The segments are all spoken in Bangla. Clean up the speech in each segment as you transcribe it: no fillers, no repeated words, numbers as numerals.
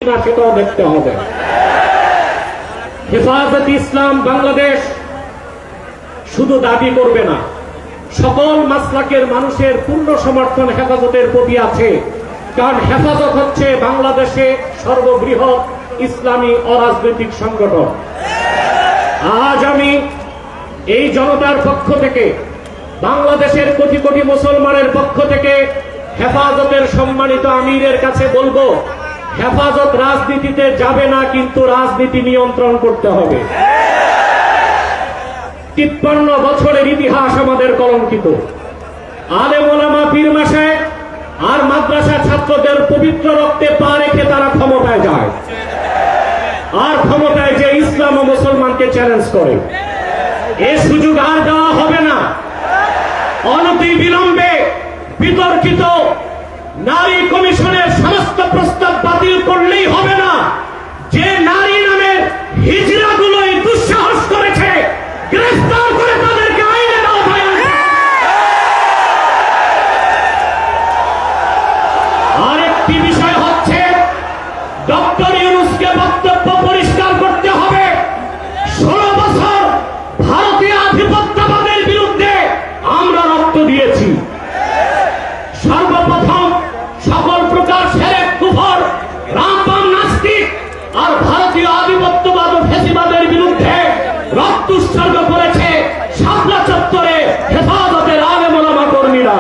না সেটাও দেখতে হবে। হেফাজতে ইসলাম বাংলাদেশ শুধু দাবি করবে না, সকল মাসলাকের মানুষের পূর্ণ সমর্থন হেফাজতের প্রতি আছে। কারণ হেফাজত হচ্ছে বাংলাদেশে সর্ববৃহৎ ইসলামী অরাজনৈতিক সংগঠন। আজ আমি এই জনতার পক্ষ থেকে, বাংলাদেশের কোটি কোটি মুসলমানের পক্ষ থেকে হেফাজতের সম্মানিত আমিরের কাছে বলবো, হেফাজত রাজনীতিতে যাবে না, কিন্তু রাজনীতি নিয়ন্ত্রণ করতে হবে। 53 বছরের ইতিহাস আমাদের কলঙ্কিত। আলেম ওলামা পীর মাশায়েখ আর মাদ্রাসা ছাত্রদের পবিত্র রক্তে পা রেখে তারা ক্ষমতায় যায়, আর ক্ষমতায় যে ইসলাম ও মুসলমানকে চ্যালেঞ্জ করে। এ সুযোগ আর দেওয়া হবে না। অনতি বিলম্বে বিতর্কিত নারী কমিশনের সমস্ত প্রস্তাব বাতিল করলেই হবে না। যে নারী নামের হিজড়াগুলোই দুঃসাহস করেছে, গ্রেফতার করে তাদেরকে আইনের আওতায় আনতে হবে। আরেকটি বিষয় হচ্ছে, ডক্টর ইউনূসকে বক্তব্য পরিষ্কার করতে হবে। 16 বছর ভারতীয় আধিপত্যবাদের বিরুদ্ধে আমরা রক্ত দিয়েছি। সর্বপ্রথম সকল প্রকার শিরক, কুফর, রামবাম, নাস্তিক আর ভারতীয় আধিপত্যবাদ ও ফ্যাসিবাদের বিরুদ্ধে রক্ত উৎসর্গ করেছে শাপলা চত্বরে হেফাজতের আলেম ওলামা কর্মীরা।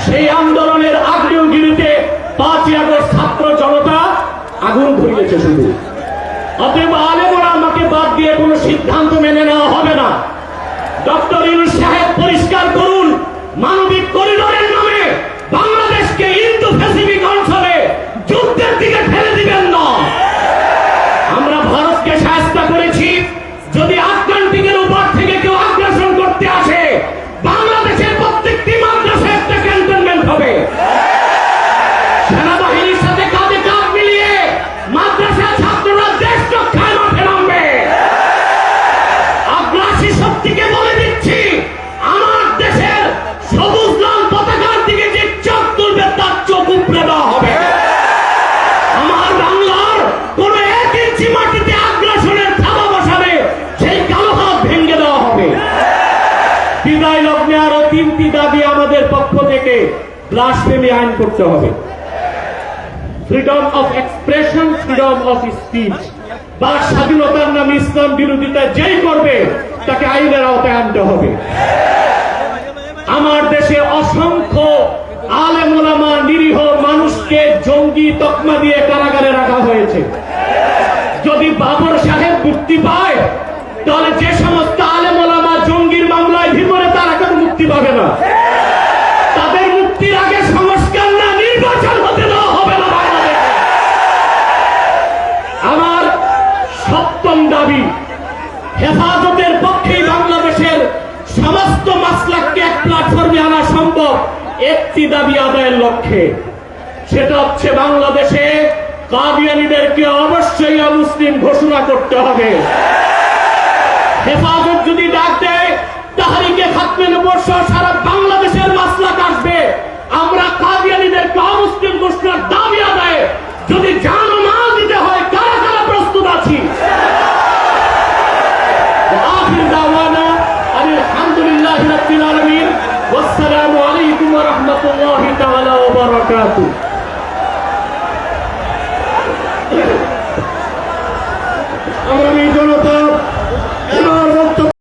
সেই আন্দোলনের আগ্নেয়গিরিতে 5ই আগস্ট ছাত্র জনতা আগুন ধরিয়েছে শুধু। অতএব আলেম ওলামাকে বাদ দিয়ে কোনো সিদ্ধান্ত মেনে নেওয়া হবে না। ডক্টর ইউনূস সাহেব পরিষ্কার করুন, মানবিক করিডোরের নামে বাংলাদেশকে ইন্দো প্যাসিফিক অঞ্চলে যুদ্ধের দিকে ঠেলে দিবেন না। আমরা ভারতকে শায়েস্তা করেছি। যদি আটলান্টিকের উপর থেকে কেউ আগ্রাসন করতে আসে, বাংলাদেশের প্রত্যেকটি মাদ্রাসায় একটা ক্যান্টনমেন্ট হবে। সেনাবাহিনীর সাথে কাঁধে কাঁধ মিলিয়ে মাদ্রাসা ছাত্ররা দেশ রক্ষায় মাঠে নামবে। আগ্রাসী শক্তিকে বলে দিচ্ছি, আমার দেশের সবুজ লাল পতাকার দিকে যে চোখ তুলবে তার চোখ উপড়ে দেওয়া হবে। আমার বাংলার কোন 1 ইঞ্চি মাটিতে আগ্রাসনের থাবা বসাবে, সেই কালো হাত ভেঙে দেওয়া হবে। বিদায় লগ্নে আরো 3টি দাবি আমাদের পক্ষ থেকে। ব্লাসফেমি আইন করতে হবে, freedom of expression, freedom of speech, বা স্বাধীনতার নামে ইসলাম বিরোধিতা যেই করবে তাকে আইনের আওতায় আনতে হবে। আমার দেশে অসংখ্য আলেম ওলামা, নিরীহ মানুষকে জঙ্গি তকমা দিয়ে কারাগারে রাখা হয়েছে। যদি বাবর সাহেব মুক্তি পায়, তাহলে যে সমস্ত আলেম ওলামা জঙ্গির মামলায় ভিতরে, তারা কেন মুক্তি পাবে না? তাদের মুক্তির আগে সংস্কার না নির্বাচন হতে দেওয়া হবে না বাংলাদেশে। আমার 7ম দাবি, হেফাজতের পক্ষেই বাংলাদেশের সমস্ত মাসলাককে এক প্ল্যাটফর্মে আনা সম্ভব একটি দাবি আদায়ের লক্ষ্যে। সেটা হচ্ছে বাংলাদেশে কাদিয়ানীদেরকে অবশ্যই মুসলিম ঘোষণা করতে হবে। হেফাজত যদি ডাক দেয়, তাহরিকে খাতমে নবুয়্বত সহ সারা বাংলাদেশের মাসলাক আসবে। আমরা কাদিয়ানীদেরকে অমুসলিম ঘোষণার দাবি আদায়ে যদি জান ও মাল দিতে হয়, কারা কারা প্রস্তুত আছি। আখির দাওয়ানা আলহামদুলিল্লাহি রাব্বিল আলামিন, ওয়াসসালামু আলাইকুম ওয়া রাহমাতুল্লাহি তাআলা ওয়া বারাকাতুহু। আমরা